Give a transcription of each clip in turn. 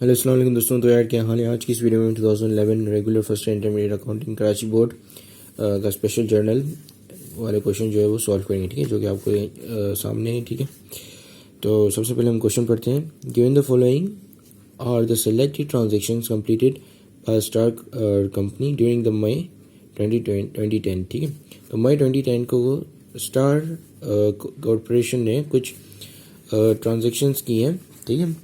Hello अस्सलाम वालेकुम दोस्तों। तो यार क्या हाल है। आज की इस वीडियो में 2011 regular first intermediate accounting Karachi board का स्पेशल जर्नल वाले क्वेश्चन जो है वो सॉल्व करेंगे, ठीक है, जो कि आपको सामने है, ठीक है। तो सबसे पहले हम क्वेश्चन पढ़ते हैं। Given the following are the selected transactions completed by Star company during the May 2010, ठीक है। तो मई 2010 को स्टार कॉरपोरेशन ने कुछ ट्रांजेक्शंस की हैं, ठीक है।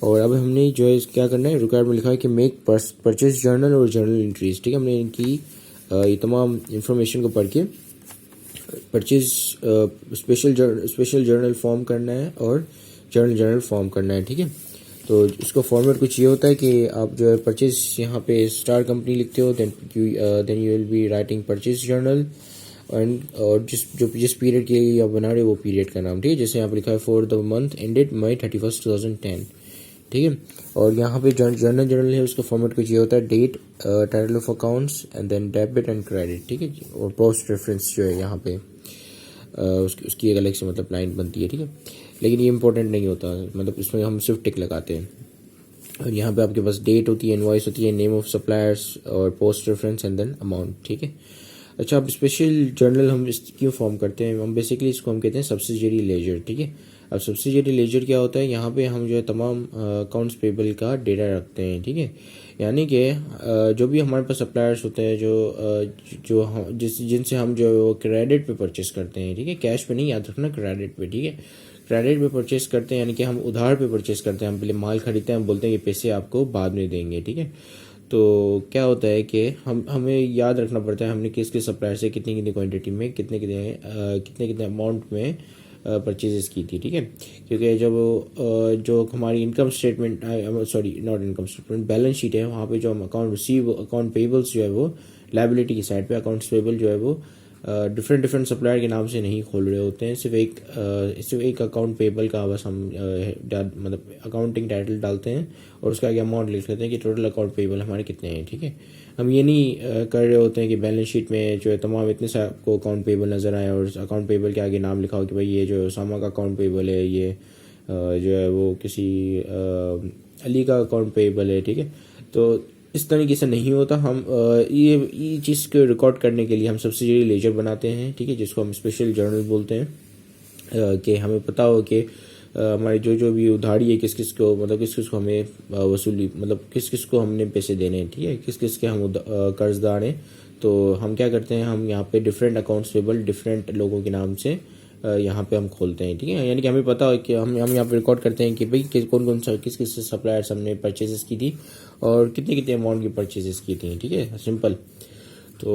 और अब हमने जो है क्या करना है, रिक्वायरमेंट लिखा है कि मेक परचेज जर्नल और जर्नल एंट्रीज, ठीक है। हमने इनकी ये तमाम इंफॉर्मेशन को पढ़ के परचेज स्पेशल जर्नल फॉर्म करना है और जर्नल फॉर्म करना है, ठीक है। तो इसका फॉर्मेट कुछ ये होता है कि आप जो है परचेज यहाँ पे स्टार कंपनी लिखते हो, then you will be writing purchase journal and और जिस पीरियड के लिए आप बना रहे हो वो पीरियड का नाम, ठीक है। जैसे यहाँ पे लिखा है फॉर द मंथ एंडेड मई 31, 2010, ठीक है। और यहाँ पे जर्नल है, उसका फॉर्मेट कुछ ये होता है, date, title of accounts and then debit and credit, ठीक है। और पोस्ट रेफरेंस जो है यहाँ पे उसकी एक अलग से मतलब लाइन बनती है, ठीक है। लेकिन ये इंपॉर्टेंट नहीं होता, मतलब इसमें हम सिर्फ टिक लगाते हैं। और यहाँ पे आपके पास डेट होती है, इनवॉइस होती है, नेम ऑफ सप्लायर्स और post reference and then amount, ठीक है। अच्छा, अब स्पेशल जर्नल हम इस क्यों फॉर्म करते हैं, हम बेसिकली इसको हम कहते हैं सब्सिडियरी लेजर, ठीक है। अब सब्सिडियरी लेजर क्या होता है, यहाँ पे हम जो है तमाम अकाउंट्स पेबल का डेटा रखते हैं, ठीक है। यानी कि जो भी हमारे पास सप्लायर्स होते हैं जिनसे हम जो है वो क्रेडिट पे परचेस करते हैं, ठीक है। कैश पे नहीं, याद रखना, क्रेडिट पे, ठीक है। क्रेडिट पे परचेस करते हैं यानी कि हम उधार पे परचेस करते हैं। हम पहले माल खरीदते हैं, हम बोलते हैं कि पैसे आपको बाद में देंगे, ठीक है। तो क्या होता है कि हमें याद रखना पड़ता है हमने किस सप्लायर से कितनी क्वांटिटी में कितने अमाउंट में परचेजेस की थी, ठीक है। क्योंकि जब जो हमारी income statement, sorry not income statement, balance sheet है, वहाँ पे जो हम अकाउंट पेबल्स जो है वो लायबिलिटी की साइड पे अकाउंट्स पेबल जो है वो डिफरेंट सप्लायर के नाम से नहीं खोल रहे होते हैं। सिर्फ एक अकाउंट पेबल का बस हम मतलब अकाउंटिंग टाइटल डालते हैं और उसका आगे अमाउंट लिख लेते हैं कि टोटल अकाउंट पेबल हमारे कितने हैं, ठीक है। हम ये नहीं कर रहे होते हैं कि बैलेंस शीट में जो है तमाम इतने सारे को अकाउंट पेबल नज़र आए और अकाउंट पेबल के आगे नाम लिखा हो कि भाई ये जो सामा का अकाउंट पेबल है, ये जो है वो किसी अली का अकाउंट पेबल है, ठीक है। तो इस तरीके से नहीं होता। हम ये चीज़ को रिकॉर्ड करने के लिए हम सब्सिडियरी लेजर बनाते हैं, ठीक है, जिसको हम स्पेशल जर्नल बोलते हैं। कि हमें पता हो कि हमारी जो भी उधारी है किस किस को हमें वसूली, मतलब किस किस को हमने पैसे देने हैं, ठीक है, किस किस के हम कर्जदार हैं। तो हम क्या करते हैं, हम यहाँ पे डिफरेंट अकाउंट्स पेबल डिफरेंट लोगों के नाम से यहाँ पे हम खोलते हैं, ठीक है। यानी कि हमें पता हो कि हम यहाँ पे रिकॉर्ड करते हैं कि भाई कौन सा किस सप्लायर्स हमने परचेजेस की थी और कितने अमाउंट की परचेजेस की थी, ठीक है, सिंपल। तो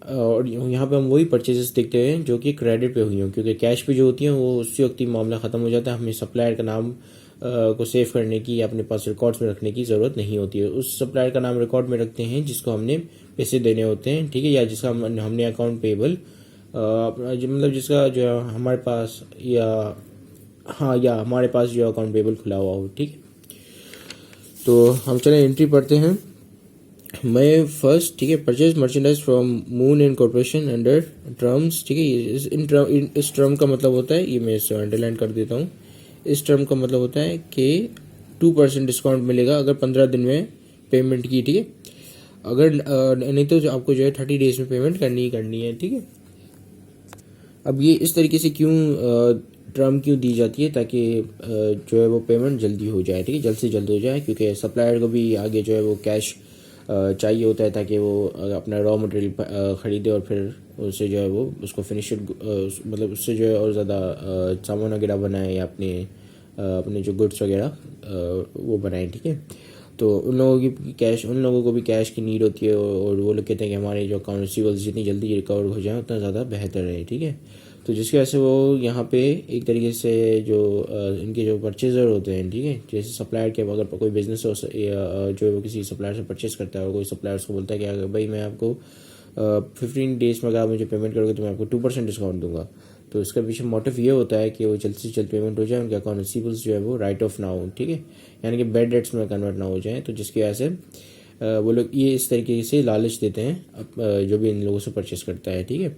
और यहाँ पे हम वही परचेजेस देखते हैं जो कि क्रेडिट पे हुई हों, क्योंकि कैश पे जो होती हैं वो उसी वक्त ही मामला ख़त्म हो जाता है। हमें सप्लायर का नाम को सेव करने की, अपने पास रिकॉर्ड्स में रखने की ज़रूरत नहीं होती है। उस सप्लायर का नाम रिकॉर्ड में रखते हैं जिसको हमने पैसे देने होते हैं, ठीक है, या जिसका हमने अकाउंट पेबल मतलब जिसका जो है हमारे पास या हमारे पास जो अकाउंट पेबल खुला हुआ हो, ठीक है। तो हम चले एंट्री पढ़ते हैं। मई फर्स्ट, ठीक है, purchase merchandise from moon and corporation under terms, ठीक है। इस टर्म का मतलब होता है, ये मैं इसे अंडरलाइन कर देता हूँ। इस टर्म का मतलब होता है कि 2% डिस्काउंट मिलेगा अगर 15 दिन में पेमेंट की, ठीक है। अगर नहीं तो आपको जो है 30 डेज में पेमेंट करनी है, ठीक है। अब ये इस तरीके से टर्म क्यों दी जाती है, ताकि जो है वो पेमेंट जल्दी हो जाए, ठीक है, जल्द से जल्द हो जाए, क्योंकि सप्लायर को भी आगे जो है वो कैश चाहिए होता है ताकि वो अपना रॉ मटेरियल ख़रीदे और फिर उससे जो है वो उसको फिनिशड मतलब उससे जो है और ज़्यादा सामान वगैरह बनाए या अपने जो गुड्स वगैरह वो बनाएं, ठीक है। तो उन लोगों को भी कैश की नीड होती है और वो लोग कहते हैं कि हमारे जो अकाउंट रिसीवेबल्स जितनी जल्दी रिकवर हो जाए उतना ज़्यादा बेहतर है, ठीक है। तो जिसकी वजह से वो यहाँ पे एक तरीके से जो इनके जो परचेज़र होते हैं, ठीक है, जैसे सप्लायर के अगर कोई बिजनेस हो जो वो किसी सप्लायर से परचेस करता है और कोई सप्लायर को बोलता है कि अगर भाई मैं आपको 15 डेज में अगर आप मुझे पेमेंट करोगे तो मैं आपको 2% डिस्काउंट दूंगा। तो इसका पीछे मोटिव ये होता है कि वो जल्द से जल्द पेमेंट हो जाए, उनके अकाउंट रिसीवेबल्स जो है वो राइट ऑफ ना हो, ठीक है, यानी कि बैड डेट्स में कन्वर्ट ना हो जाए। तो जिसकी वजह से वो लोग ये इस तरीके से लालच देते हैं जो भी इन लोगों से परचेस करता है, ठीक है।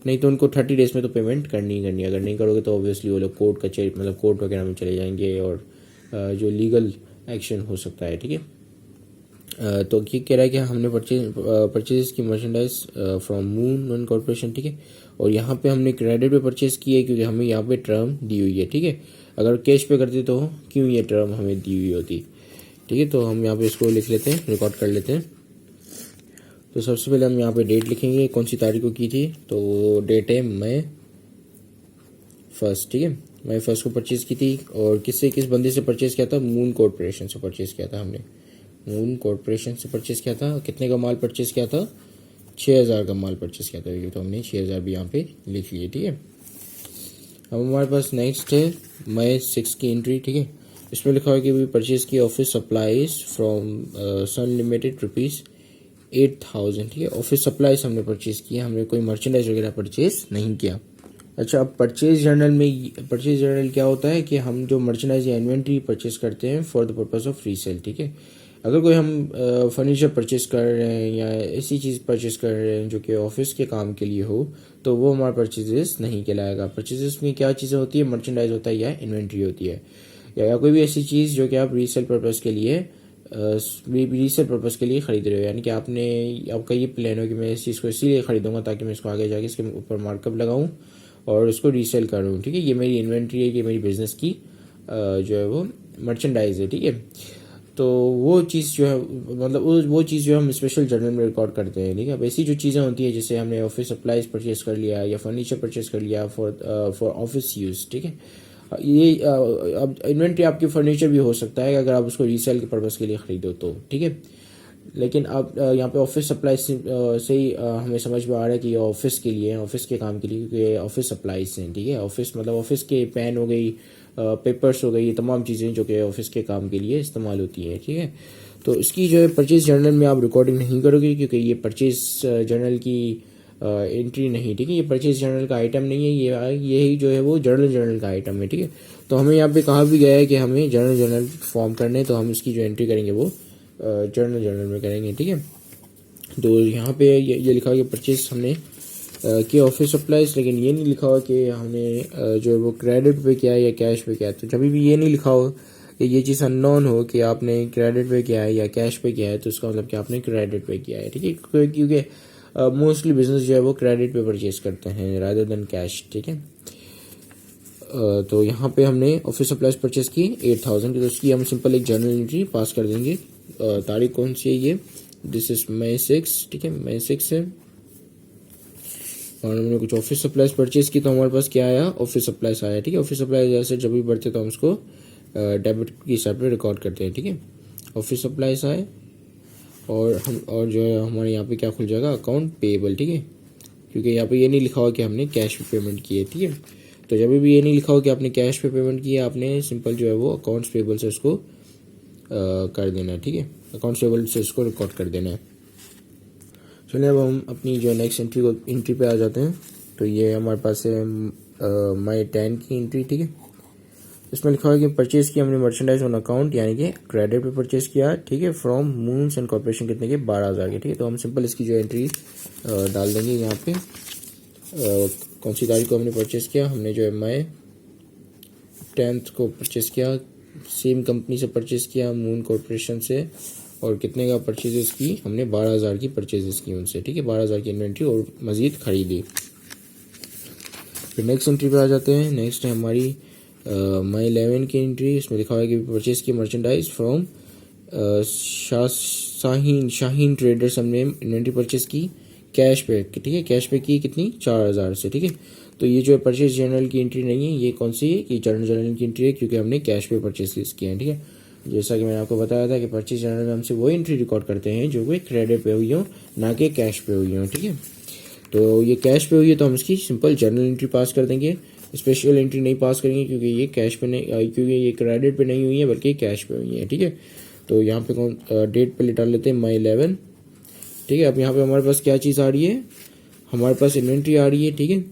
नहीं तो उनको 30 डेज में तो पेमेंट करनी ही करनी है। अगर नहीं करोगे तो ऑब्वियसली वो लोग कोर्ट वगैरह में चले जाएंगे और जो लीगल एक्शन हो सकता है, ठीक है। तो ये कह रहा है कि हमने परचेज की merchandise from moon one corporation, ठीक है। और यहाँ पे हमने क्रेडिट पे परचेज की है क्योंकि हमें यहाँ पे टर्म दी हुई है, ठीक है। अगर कैश पे करते तो क्यों ये टर्म हमें दी हुई होती, ठीक है। तो हम यहाँ पे इसको लिख लेते हैं, रिकॉर्ड कर लेते हैं। तो सबसे पहले हम यहाँ पे डेट लिखेंगे, कौन सी तारीख को की थी, तो डेट है मई 1, ठीक है। मई 1 को परचेज की थी और किस बंदे से परचेज किया था, मून कॉर्पोरेशन से परचेज किया था हमने, मून कॉर्पोरेशन से परचेज किया था। कितने का माल परचेज किया था, 6000 का माल परचेज किया था, तो हमने 6000 भी यहाँ पे लिख लिए, ठीक है। अब हमारे पास नेक्स्ट है मई 6 की एंट्री, ठीक है। इसमें लिखा हुआ है कि वी परचेज की office supplies from Sun Limited ₹8000, ठीक है। ऑफिस सप्लाईज हमने परचेज किया, हमने कोई मर्चेंडाइज वगैरह परचेज नहीं किया। अच्छा, अब परचेज जर्नल क्या होता है कि हम जो मर्चेंडाइज या इन्वेंट्री परचेज करते हैं for the purpose of resale, ठीक है। अगर कोई हम फर्नीचर परचेज कर रहे हैं या ऐसी चीज़ परचेज कर रहे हैं जो कि ऑफिस के काम के लिए हो, तो वो हमारा परचेजेस नहीं कहलाएगा। परचेजेस में क्या चीज़ें होती है, मर्चेंडाइज होता है या इन्वेंट्री होती है, या कोई भी ऐसी चीज़ जो कि आप रीसेल पर्पज़ के लिए खरीद रहे हो। यानी कि आपका ये प्लान हो कि मैं इस चीज़ को इसीलिए खरीदूंगा ताकि मैं इसको आगे जाके इसके ऊपर मार्कअप लगाऊं और उसको रीसेल करूं, ठीक है। ये मेरी इन्वेंट्री है, ये मेरी बिजनेस की जो है वो मर्चेंडाइज है, ठीक है। तो वो चीज़ जो है, मतलब वो चीज़ जो हम स्पेशल जर्नल में रिकॉर्ड करते हैं, ठीक है। अब ऐसी जो चीज़ें होती हैं, जैसे हमने ऑफिस सप्लाईज परचेज कर लिया या फर्नीचर परचेज कर लिया फॉर ऑफिस यूज़, ठीक है। ये अब इन्वेंट्री आपकी फर्नीचर भी हो सकता है अगर आप उसको रीसेल के पर्पज़ के लिए खरीदो तो, ठीक है। लेकिन आप यहाँ पे ऑफिस सप्लाई से ही हमें समझ में आ रहा है कि ये ऑफिस के लिए, ऑफिस के काम के लिए, क्योंकि ऑफिस सप्लाईज हैं, ठीक है। ऑफिस मतलब ऑफिस के पेन हो गई, पेपर्स हो गई, ये तमाम चीज़ें जो कि ऑफिस के काम के लिए इस्तेमाल होती हैं, ठीक है। तो इसकी जो है परचेज जर्नल में आप रिकॉर्डिंग नहीं करोगे क्योंकि ये परचेज जर्नल की एंट्री नहीं, ठीक है। ये परचेज जर्नल का आइटम नहीं है, यही जो है वो जर्नल का आइटम है, ठीक है। तो हमें यहाँ पे कहा भी गया है कि हमें जर्नल फॉर्म करने, तो हम इसकी जो एंट्री करेंगे वो जर्नल में करेंगे, ठीक है। तो यहाँ पे ये लिखा हुआ कि परचेज हमने कि ऑफिस सप्लाईज, लेकिन ये नहीं लिखा हुआ कि हमने जो है वो क्रेडिट पे किया है या कैश पे किया है। तो जब भी ये नहीं लिखा हो कि ये चीज़ अननोन हो कि आपने क्रेडिट पे किया है या कैश पे किया है, तो उसका मतलब कि आपने क्रेडिट पे किया है, ठीक है। क्योंकि मोस्टली बिजनेस जो है वो क्रेडिट पे परचेज करते हैं रादर देन कैश, ठीक है। तो यहाँ पे हमने ऑफिस सप्लाईज परचेज की 8000 की, तो उसकी हम सिंपल एक जर्नल एंट्री पास कर देंगे। तारीख कौन सी है, ये दिस इज मई 6, ठीक है, मई 6 है। और हमने कुछ ऑफिस सप्लाईज परचेज की, तो हमारे पास क्या आया, ऑफिस सप्लाईज आया, ठीक है। ऑफिस सप्लाईज ऐसे जब भी बढ़ते तो हम उसको डेबिट की साइड पे रिकॉर्ड करते हैं, ठीक है। ऑफिस सप्लाईज आए और जो है हमारे यहाँ पे क्या खुल जाएगा, अकाउंट पेएबल, ठीक है। क्योंकि यहाँ पे ये नहीं लिखा हुआ कि हमने कैश पे पेमेंट की है, ठीक है। तो जब भी ये नहीं लिखा हुआ कि आपने कैश पे पेमेंट की है, आपने सिंपल जो है वो अकाउंट्स पेएबल से उसको कर देना है, ठीक है। अकाउंट्स पेएबल से इसको रिकॉर्ड कर देना है। चलिए अब हम अपनी जो नेक्स्ट एंट्री पे आ जाते हैं। तो ये हमारे पास है मई 10 की एंट्री, ठीक है। इसमें लिखा हुआ है कि परचेज की हमने मर्चेंडाइज ऑन अकाउंट, यानी कि क्रेडिट पे परचेज किया, ठीक है, फ्रॉम मून्स एंड कॉर्पोरेशन, कितने के 12,000 के, ठीक है। तो हम सिंपल इसकी जो एंट्री डाल देंगे यहाँ पे। कौन सी तारीख को हमने परचेज किया, हमने जो है मई 10 को परचेज किया, सेम कंपनी से परचेज किया, मून कॉर्पोरेशन से, और कितने का परचेजेस की, हमने 12,000 की परचेजेस की उनसे, ठीक है। 12,000 की इन्वेंट्री और मजीद खरीदी। फिर नेक्स्ट एंट्री पे आ जाते हैं। नेक्स्ट है हमारी मई 11 की एंट्री। इसमें लिखा हुआ है कि परचेज की मर्चेंडाइज फ्रॉम शाहीन ट्रेडर्स, हमने इन्वेंट्री परचेज की कैश पे, ठीक है। कैश पे की कितनी, 4,000 से, ठीक है। तो ये जो है परचेज जर्नल की एंट्री नहीं है, ये कौन सी है, कि जर्नल की एंट्री है, क्योंकि हमने कैश पे परचेज किया है, ठीक है। जैसा कि मैंने आपको बताया था कि परचेज जर्नल में हमसे वो एंट्री रिकॉर्ड करते हैं जो कि क्रेडिट पे हुई हो, ना कि कैश पे हुई हो, ठीक है। तो ये कैश पे हुई है तो हम इसकी सिंपल जर्नल एंट्री पास कर देंगे, स्पेशल एंट्री नहीं पास करेंगे क्योंकि ये कैश पे नहीं, क्योंकि ये क्रेडिट पे नहीं हुई है बल्कि कैश पे हुई है, ठीक है। तो यहाँ पे कौन डेट पे डाल लेते हैं, मई 11, ठीक है। अब यहाँ पे हमारे पास क्या चीज़ आ रही है, हमारे पास इन्वेंट्री आ रही है, ठीक है।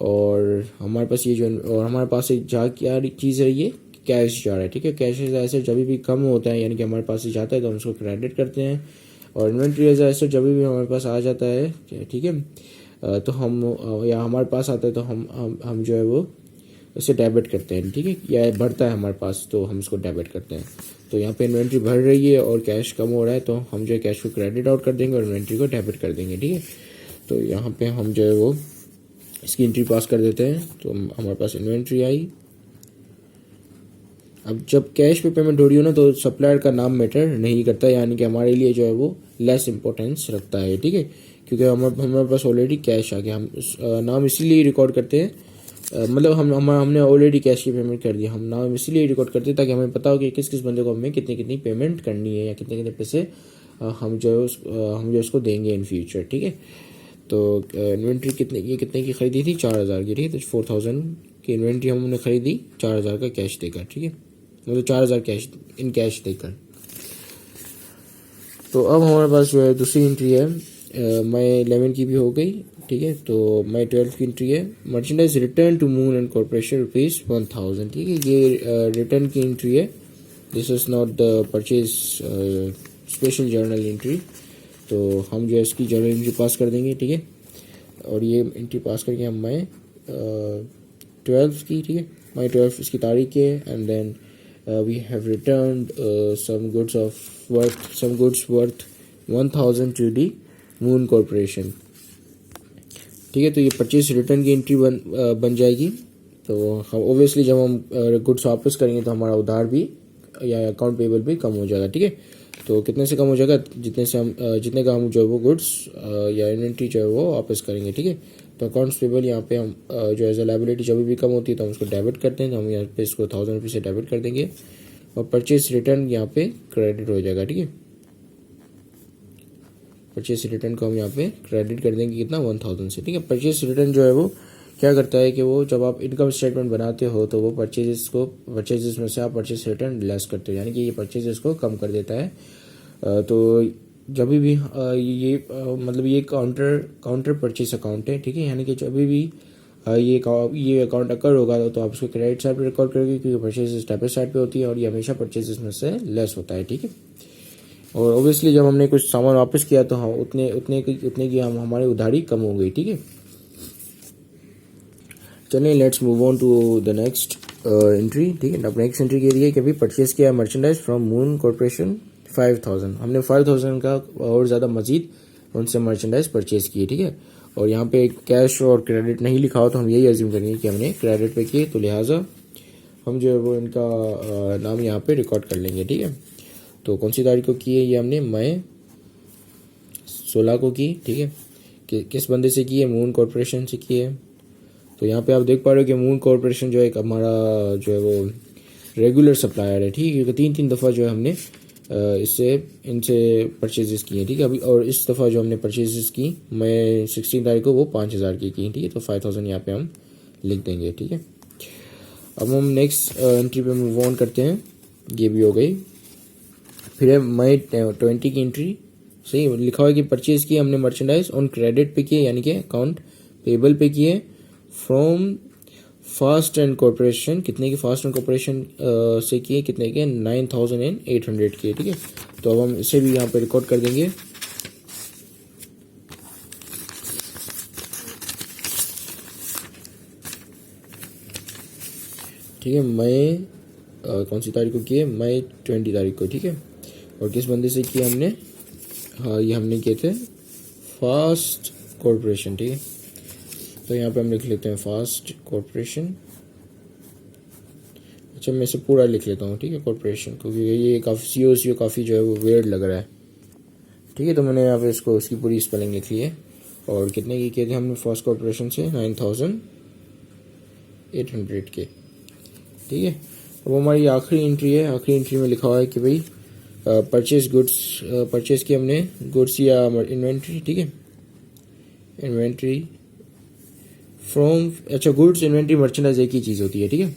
और हमारे पास ये जो, और हमारे पास एक क्या चीज़ है, ये कैश जा रहा है, ठीक है। कैश ऐसे जब भी कम होता है, यानी कि हमारे पास से जाता है तो हम उसको क्रेडिट करते हैं, और इन्वेंट्री ऐसे जब भी हमारे पास आ जाता है, ठीक है, तो हम या हमारे पास आता है तो हम जो है वो उसे डेबिट करते हैं, ठीक है, या बढ़ता है हमारे पास तो हम उसको डेबिट करते हैं। तो यहाँ पे इन्वेंट्री बढ़ रही है और कैश कम हो रहा है, तो हम जो है कैश को क्रेडिट आउट कर देंगे और इन्वेंट्री को डेबिट कर देंगे, ठीक है। तो यहाँ पे हम जो है वो इसकी एंट्री पास कर देते हैं, तो हमारे पास इन्वेंट्री आई। अब जब कैश पे पेमेंट हो रही हो ना, तो सप्लायर का नाम मैटर नहीं करता, यानी कि हमारे लिए जो है वो लेस इंपॉर्टेंस रखता है, ठीक है, क्योंकि हमारे पास ऑलरेडी कैश आ गया। हम नाम इसीलिए रिकॉर्ड करते हैं, मतलब हमने ऑलरेडी कैश की पेमेंट कर दिया, हम नाम इसीलिए रिकॉर्ड करते हैं ताकि हमें पता हो कि किस किस बंदे को हमें कितनी कितनी पेमेंट करनी है या कितने कितने पैसे हम जो उसको देंगे इन फ्यूचर, ठीक है। तो इन्वेंट्री कितने की खरीदी थी, 4000 की, ठीक है। तो 4000 की इन्वेंट्री हमने खरीदी 4000 का कैश देकर, ठीक है, मतलब 4000 कैश इन कैश देकर। तो अब हमारे पास जो है दूसरी एंट्री है, मई 11 की भी हो गई, ठीक है। तो मई 12 की एंट्री है, merchandise return to Moon and corporation ₹1000, ठीक है। ये रिटर्न की एंट्री है, this is not the purchase special journal entry. तो हम जो है इसकी जर्नल एंट्री पास कर देंगे, ठीक है। और ये एंट्री पास करके हम मई 12 की, ठीक है, मई 12 इसकी तारीख है। And then we have returned some goods worth 1000 to the Moon Corporation, ठीक है। तो ये परचेज रिटर्न की एंट्री बन जाएगी। तो हम ऑब्वियसली जब हम गुड्स वापस करेंगे तो हमारा उधार भी या अकाउंट पेबल भी कम हो जाएगा, ठीक है। तो कितने से कम हो जाएगा, जितने का हम जो है वो गुड्स या इन्वेंट्री जो है वो वापस करेंगे, ठीक है। तो अकाउंट्स पेबल यहाँ पे हम जो एज अ लायबिलिटी जब भी कम होती है तो हम उसको डेबिट करते हैं, तो हम यहाँ पे इसको 1000 रुपये से डेबिट कर देंगे और परचेज रिटर्न यहाँ पे क्रेडिट हो जाएगा, ठीक है। परचेज रिटर्न को हम यहाँ पे क्रेडिट कर देंगे कितना, 1000 से, ठीक है। परचेज रिटर्न जो है वो क्या करता है कि वो जब आप इनकम स्टेटमेंट बनाते हो तो वो परचेजेस में से आप परचेज रिटर्न लेस करते हो, यानी कि ये परचेजेस को कम कर देता है। तो जब भी मतलब ये काउंटर परचेज अकाउंट है, ठीक है, यानी कि जब भी ये अकाउंट अकर होगा तो आप उसको क्रेडिट साइड पे रिकॉर्ड करोगे, क्योंकि परचेजेस डेबिट साइड पे होती है और ये हमेशा परचेजेस में से लेस होता है, ठीक है। और ऑब्वियसली जब हमने कुछ सामान वापस किया तो हाँ उतने की हमारी उधारी कम हो गई, ठीक है। चलिए let's move on to the next entry, ठीक है। अब नेक्स्ट एंट्री के लिए कि अभी परचेज किया मर्चेंडाइज फ्रॉम मून कॉर्पोरेशन 5000, हमने 5000 का और ज़्यादा मजीद उनसे मर्चेंडाइज परचेज किए, ठीक है। और यहाँ पे कैश और क्रेडिट नहीं लिखा हो तो हम यही अज्यूम करेंगे कि हमने क्रेडिट पे किए, तो लिहाजा हम जो है वो इनका नाम यहाँ पे रिकॉर्ड कर लेंगे, ठीक है। तो कौन सी तारीख को किए, ये हमने मई 16 को की, ठीक है। किस बंदे से किए, मून कॉर्पोरेशन से किए। तो यहाँ पे आप देख पा रहे हो कि मून कॉर्पोरेशन जो है हमारा जो है वो रेगुलर सप्लायर है, ठीक है, क्योंकि 3 दफ़ा जो है हमने इनसे परचेजेस किए, ठीक है। अभी और इस दफ़ा जो हमने परचेजेस की मई 16 तारीख को वो 5000 की, ठीक है। तो 5000 यहाँ पे हम लिख देंगे, ठीक है। अब हम नेक्स्ट एंट्री पे मूव ऑन करते हैं, ये भी हो गई। फिर है मई 20 की एंट्री, सही लिखा हुआ है कि परचेज किए हमने मर्चेंडाइज ऑन क्रेडिट पे किए, यानी कि अकाउंट पेबल पे किए फ्रॉम फास्ट एंड कॉर्पोरेशन, कितने की फास्ट एंड कॉर्पोरेशन से किए, कितने के 9800 के, ठीक है। तो अब हम इसे भी यहाँ पे रिकॉर्ड कर देंगे। ठीक है, मई कौन सी तारीख को किए, मई 20 तारीख को, ठीक है। और किस बंदे से किए हमने, हाँ ये हमने किए थे फास्ट कॉर्पोरेशन, ठीक है। तो यहाँ पे हम लिख लेते हैं फास्ट कॉर्पोरेशन। अच्छा मैं इसे पूरा लिख लेता हूँ, ठीक है, कॉर्पोरेशन, क्योंकि ये काफ़ी सी काफ़ी जो है वो वेयर्ड लग रहा है, ठीक है। तो मैंने यहाँ पे इसको उसकी पूरी स्पेलिंग लिख ली है। और कितने की किए थे हमने फास्ट कॉर्पोरेशन से, 9800 के, ठीक है। अब हमारी आखिरी एंट्री है, आखिरी एंट्री में लिखा हुआ है कि भाई परचेज की हमने गुड्स या इन्वेंट्री, ठीक है, इन्वेंट्री फ्रॉम, अच्छा गुड्स इन्वेंट्री मर्चेंडाइज एक ही चीज़ होती है, ठीक है।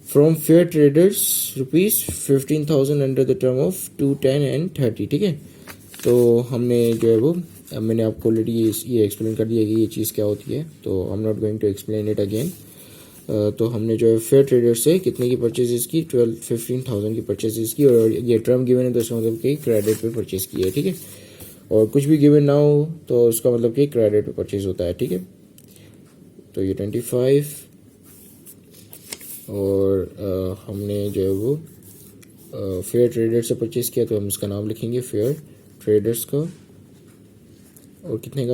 From fair traders ₹15,000 under the term of 2, 10 and 30, ठीक है। तो हमने जो है वो मैंने आपको ऑलरेडी ये एक्सप्लेन कर दिया कि ये चीज़ क्या होती है, तो I am not going to explain it again. तो हमने जो है फेयर ट्रेडर से कितने की परचेजेस की, 15,000 की परचेजेस की, और ये टर्म गिवन है तो इसका मतलब कि क्रेडिट पे परचेज की है, ठीक है। और कुछ भी गिवन ना हो तो उसका मतलब कि क्रेडिट पे परचेज होता है, ठीक है। तो ये 25 और हमने जो है वो फेयर ट्रेडर से परचेज़ किया, तो हम उसका नाम लिखेंगे फेयर ट्रेडर्स का। और कितने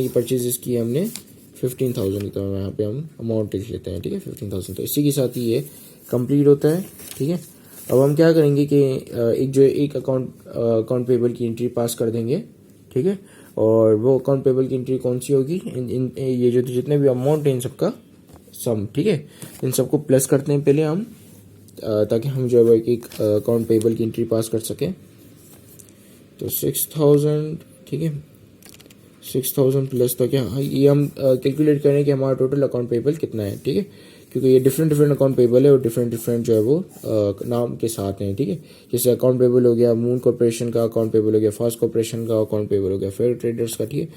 की परचेजेस की हमने 15,000, तो यहाँ पे हम अमाउंट लिख लेते हैं, ठीक है 15,000। तो इसी के साथ ही ये कंप्लीट होता है, ठीक है। अब हम क्या करेंगे कि एक अकाउंट पेबल की एंट्री पास कर देंगे, ठीक है। और वो अकाउंट पेबल की एंट्री कौन सी होगी, ये जो जितने भी अमाउंट है इन सबका सम, ठीक है। इन सबको प्लस करते हैं पहले हम, ताकि हम जो है एक अकाउंट पेबल की एंट्री पास कर सकें। तो 6,000, ठीक है, 6,000 प्लस, तो क्या ये हम कैलकुलेट करें कि हमारा टोटल अकाउंट पेबल कितना है, ठीक है। क्योंकि ये डिफरेंट अकाउंट पेबल है और डिफरेंट जो है वो नाम के साथ हैं, ठीक है। जैसे अकाउंट पेबल हो गया मून कॉर्पोरेशन का, अकाउंट पेबल हो गया फास्ट कॉर्पोरेशन का, अकाउंट पेबल हो गया फेयर ट्रेडर्स का, ठीक है।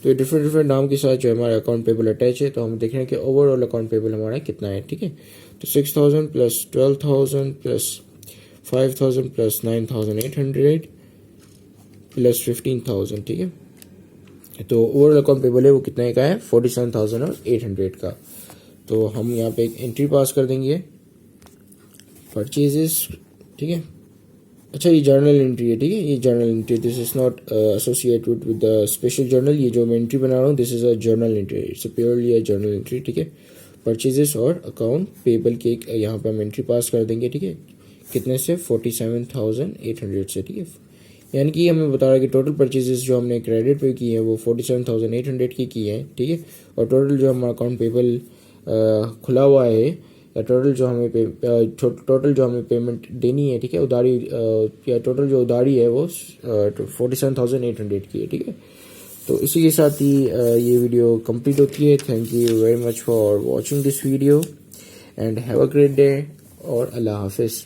तो ये डिफरेंट नाम के साथ जो हमारा अकाउंट पेबल अटैच है। तो हम देख रहे हैं कि ओवरऑल अकाउंट पेबल हमारा कितना है, ठीक है। तो 6,000 प्लस 12,000 प्लस 5,000 प्लस 9,800 प्लस 15,000, ठीक है। तो ओवरऑल अकाउंट पेबल है वो कितने का है, 47,800 का। तो हम यहाँ पे एक एंट्री पास कर देंगे परचेजेस, ठीक है। अच्छा, ये जर्नल एंट्री है, ठीक है, ये journal entry, this is not associated with the special journal. ये जो मैं एंट्री बना रहा हूँ this is a journal entry, it's purely a journal entry, ठीक है। परचेजेस और अकाउंट पेबल के यहाँ पे हम एंट्री पास कर देंगे, ठीक है। कितने से, 47,800 से, ठीक है। यानी कि हमें बता रहा है कि टोटल परचेजेस जो हमने क्रेडिट पे की है वो 47,800 की है, ठीक है। और टोटल जो हमारा अकाउंट पेबल खुला हुआ है, या टोटल जो हमें पेमेंट देनी है, ठीक है, उधारी, या टोटल जो उधारी है वो 47,800 की है, ठीक है। तो इसी के साथ ही ये वीडियो कंप्लीट होती है। Thank you very much for watching this video and have a great day, और अल्लाह हाफिज़।